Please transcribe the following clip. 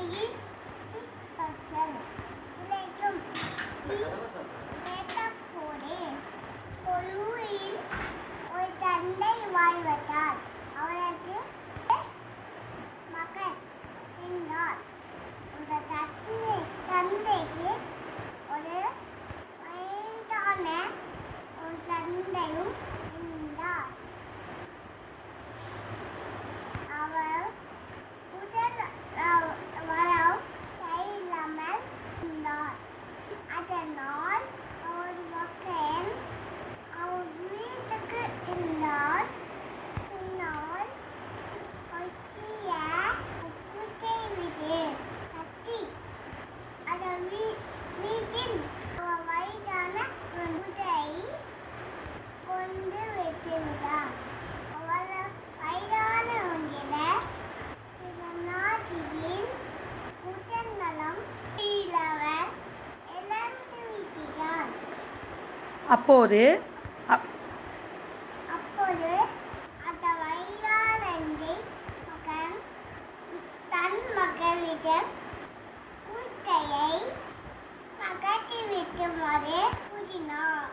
உலகில் சிற்பங்கள் விளைக்கும் போதே கொல்லூரில் ஒரு தந்தை வாழ்வதால் அவருக்கு மகன் இருந்தார். அந்த தந்தைக்கு ஒரு வயதான ஒரு தந்தையும் இருந்தார். அவர் உடல் வளம் சரியில்லாமல் இருந்தார். அதனால் அவர் மகன் அவர் வீட்டுக்கு இருந்தார். பின்னால் சிறிய குட்டை வீடு கட்டி அந்த வீட்டில் அவர் வயதான குட்டை கொண்டு வைத்திருந்தார். அவர் வயதானவங்கள நாட்டில் உடல்நலம் இல்லாமல் இழந்து விட்டார். அப்போது அந்த வயதான மகன் தன் மகளிடம் குட்டையை அகற்றி வைக்குமாறு கூறினார்.